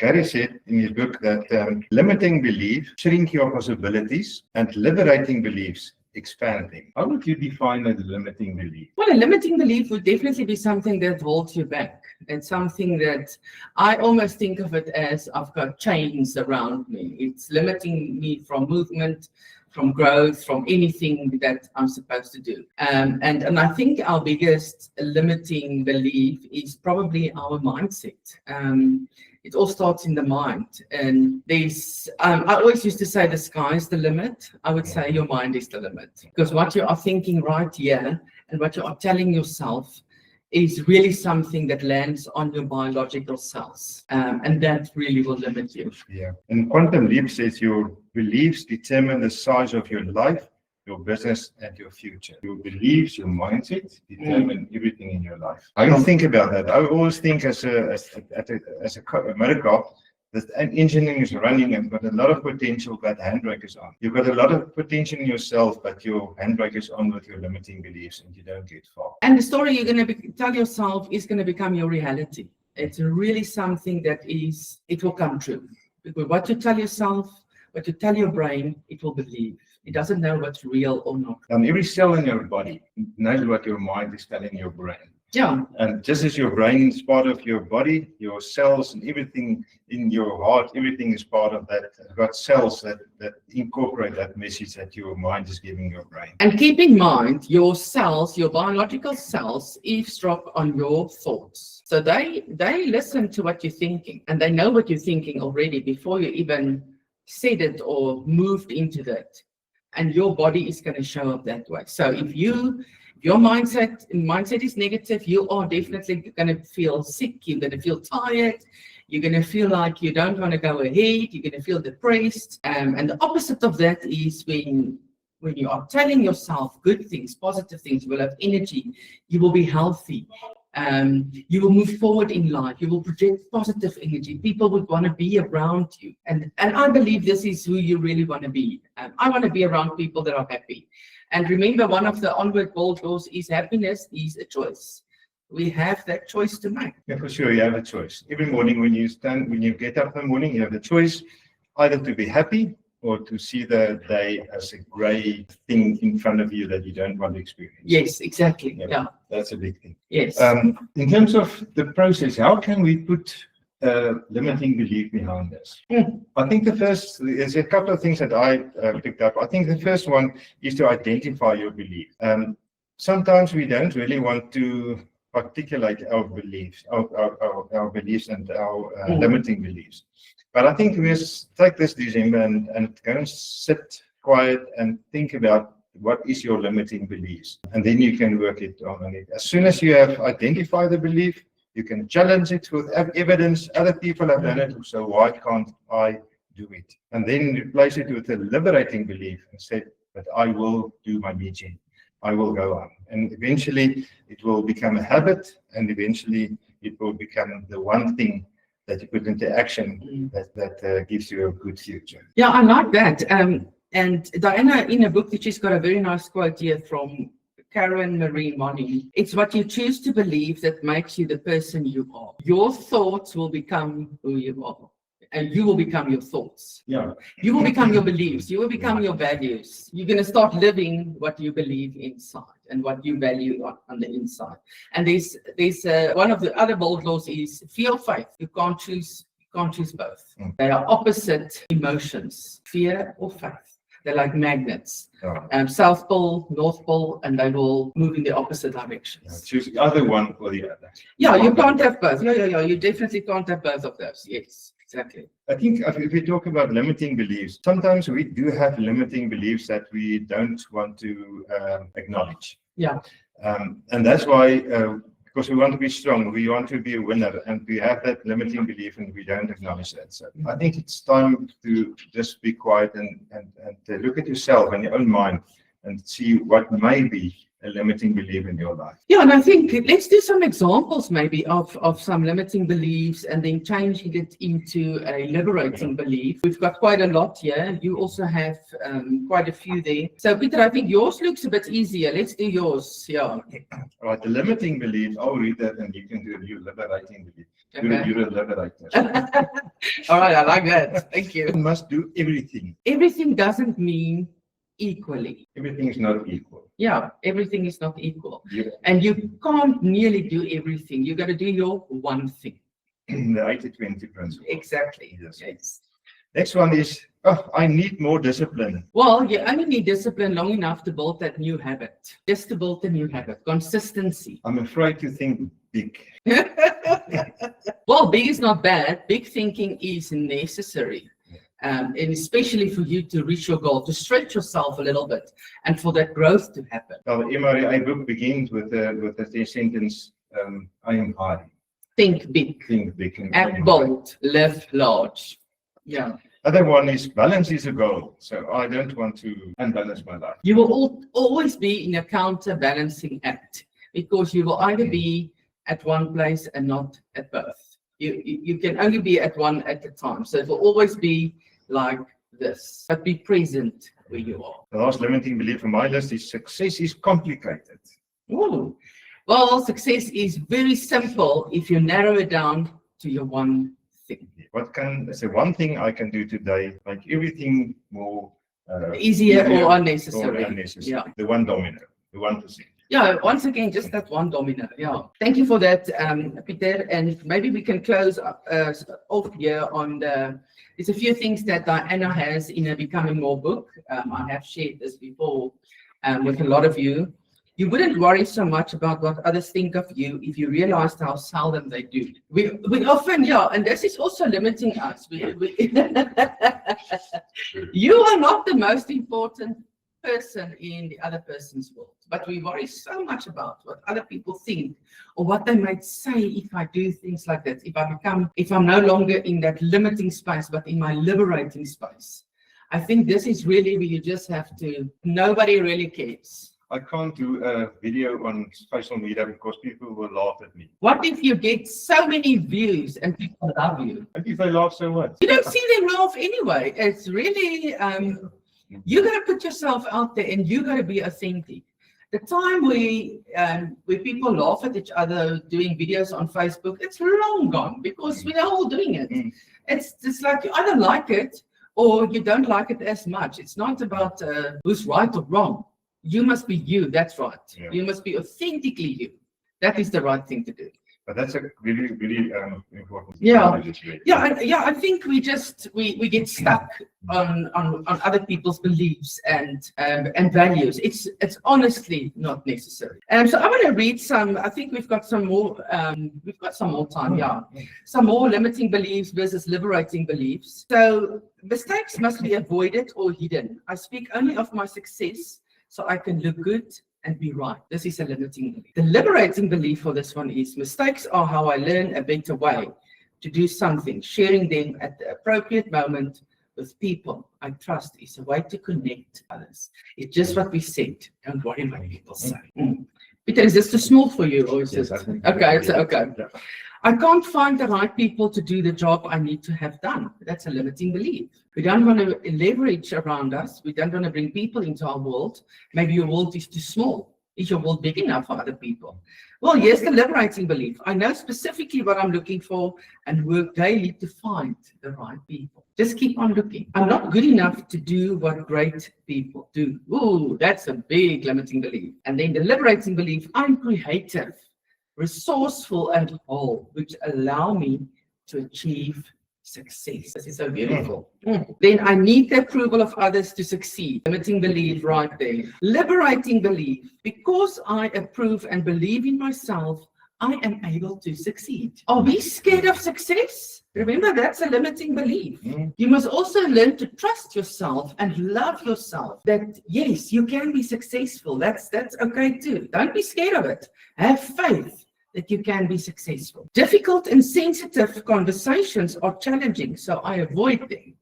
Gary said in his book that limiting beliefs shrink your possibilities and liberating beliefs expand them. How would you define a limiting belief? Well, a limiting belief would definitely be something that holds you back. It's something that I almost think of it as I've got chains around me. It's limiting me from movement, from growth, from anything that I'm supposed to do. And I think our biggest limiting belief is probably our mindset. It all starts in the mind. And there's, I always used to say the sky is the limit. I would say your mind is the limit. Because what you are thinking right here and what you are telling yourself is really something that lands on your biological cells. And that really will limit you. Yeah. And Quantum Leap says your beliefs determine the size of your life, your business, and your future. Your beliefs, your mindset determine everything in your life. I don't think about that. I always think as a motorcar, that an engineering is running and got a lot of potential, but handbrake is on. You've got a lot of potential in yourself, but your handbrake is on with your limiting beliefs and you don't get far. And the story you're going to tell yourself is going to become your reality. It's really something that it will come true. Because what you tell yourself, what you tell your brain, it will believe. It doesn't know what's real or not. Every cell in your body knows what your mind is telling your brain. Yeah. And just as your brain is part of your body, your cells and everything in your heart, everything is part of that. You've got cells that incorporate that message that your mind is giving your brain. And keep in mind, your cells, your biological cells, eavesdrop on your thoughts. So they listen to what you're thinking, and they know what you're thinking already before you even said it or moved into that. And your body is going to show up that way. So if your mindset is negative, you are definitely going to feel sick. You're going to feel tired. You're going to feel like you don't want to go ahead. You're going to feel depressed. And the opposite of that is when you are telling yourself good things, positive things, you will have energy. You will be healthy. You will move forward in life. You will project positive energy. People would want to be around you. And I believe this is who you really want to be. I want to be around people that are happy. And remember, one of the onward bold laws is happiness is a choice. We have that choice to make. Yeah, for sure, you have a choice. Every morning when you get up in the morning, you have the choice either to be happy or to see the day as a gray thing in front of you that you don't want to experience. Yes, exactly. Yeah. That's a big thing. Yes. In terms of the process, how can we put limiting belief behind us? I think there's a couple of things that I picked up. I think the first one is to identify your belief. Sometimes we don't really want to articulate our beliefs, our beliefs and our limiting beliefs. But I think we take this December and go and sit quiet and think about what is your limiting beliefs, and then you can work it on it. As soon as you have identified the belief, you can challenge it with evidence. Other people have done it, so why can't I do it? And then replace it with a liberating belief and say, but I will do my meeting. I will go on. And eventually it will become a habit, and eventually it will become the one thing that you put into action that gives you a good future. Yeah, I like that. And Diana, in a book that she's got a very nice quote here from Karen Marie Money. It's what you choose to believe that makes you the person you are. Your thoughts will become who you are, and you will become your thoughts. Yeah. You will become your beliefs. You will become your values. You're going to start living what you believe inside and what you value on the inside. And there's one of the other bold laws is fear or faith. You can't choose both. They are opposite emotions, fear or faith. They're like magnets, South Pole, North Pole, and they will move in the opposite directions. Choose either one or the other. Yeah, you can't have both. Yeah. You definitely can't have both of those. Yes, exactly. I think if we talk about limiting beliefs, sometimes we do have limiting beliefs that we don't want to acknowledge. Yeah. And that's why, because we want to be strong, we want to be a winner, and we have that limiting belief and we don't acknowledge that. So I think it's time to just be quiet and look at yourself and your own mind and see what may be a limiting belief in your life? Yeah, and I think let's do some examples maybe of some limiting beliefs and then changing it into a liberating belief. We've got quite a lot here. You also have quite a few there. So Peter, I think yours looks a bit easier. Let's do yours. Yeah. All right, the limiting belief, I'll read that and you can do your liberating belief. Okay. You're a liberator. All right, I like that. Thank you. You must do everything. Everything doesn't mean equally. Everything is not equal. Yeah, everything is not equal. You, And you can't nearly do everything. You got to do your one thing. the 80-20 principle. Exactly. Yes. Yes. Next one is, oh, I need more discipline. Well, you only need discipline long enough to build that new habit. Just to build the new habit. Consistency. I'm afraid to think big. Well, big is not bad. Big thinking is necessary. And especially for you to reach your goal, to stretch yourself a little bit and for that growth to happen. Now, the MRI book begins with the sentence, I am Hardy. Think big, Think big. And act bold, live large. Yeah. Other one is balance is a goal. So I don't want to unbalance my life. You will always be in a counterbalancing act because you will either be at one place and not at both. You can only be at one at a time. So it will always be like this, but be present where you are. The last limiting belief on my list is success is complicated. Ooh. Well, success is very simple if you narrow it down to your one thing. Is there one thing I can do today, make everything more Easier or unnecessary. Yeah. The one domino, the 1%. Yeah, once again, just that one domino. Yeah. Thank you for that, Peter. And maybe we can close off here on there's a few things that Diana has in her Becoming More book. I have shared this before with a lot of you. You wouldn't worry so much about what others think of you if you realized how seldom they do. We often, yeah, and this is also limiting us. You are not the most important person in the other person's world, but we worry so much about what other people think or what they might say if I do things like that. If I'm no longer in that limiting space, but in my liberating space. I think this is really where you just have to, nobody really cares. I can't do a video on social media because people will laugh at me. What if you get so many views and people love you? And if they laugh so much? You don't see them laugh anyway. It's really, you got to put yourself out there and you got to be authentic. The time where people laugh at each other doing videos on Facebook, it's long gone because we are all doing it. It's like you either like it or you don't like it as much. It's not about who's right or wrong. You must be you. That's right. Yeah. You must be authentically you. That is the right thing to do. But that's a really, really important. Yeah. Yeah. I think we get stuck on other people's beliefs and values. It's honestly not necessary. So I want to read some. I think we've got some more. We've got some more time. Yeah. Some more limiting beliefs versus liberating beliefs. So mistakes must be avoided or hidden. I speak only of my success, so I can look good and be right. This is a limiting belief. The liberating belief for this one is mistakes are how I learn a better way to do something. Sharing them at the appropriate moment with people I trust is a way to connect others. It's just what we said. Don't worry what people say. Peter, is this too small for you? Or is Yes, it? I think- Okay, it's okay. Yeah. I can't find the right people to do the job I need to have done. That's a limiting belief. We don't want to leverage around us. We don't want to bring people into our world. Maybe your world is too small. Is your world big enough for other people? Well, here's the liberating belief. I know specifically what I'm looking for and work daily to find the right people. Just keep on looking. I'm not good enough to do what great people do. Ooh, that's a big limiting belief. And then the liberating belief, I'm creative, resourceful and whole, which allow me to achieve success. This is so beautiful. Then I need the approval of others to succeed. Limiting belief right there. Liberating belief. Because I approve and believe in myself, I am able to succeed. Are we scared of success? Remember, that's a limiting belief. You must also learn to trust yourself and love yourself. That yes, you can be successful. That's okay too. Don't be scared of it. Have faith that you can be successful. Difficult and sensitive conversations are challenging, so I avoid them.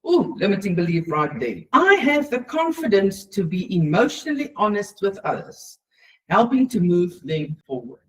Ooh, limiting belief right there. I have the confidence to be emotionally honest with others helping to move them forward.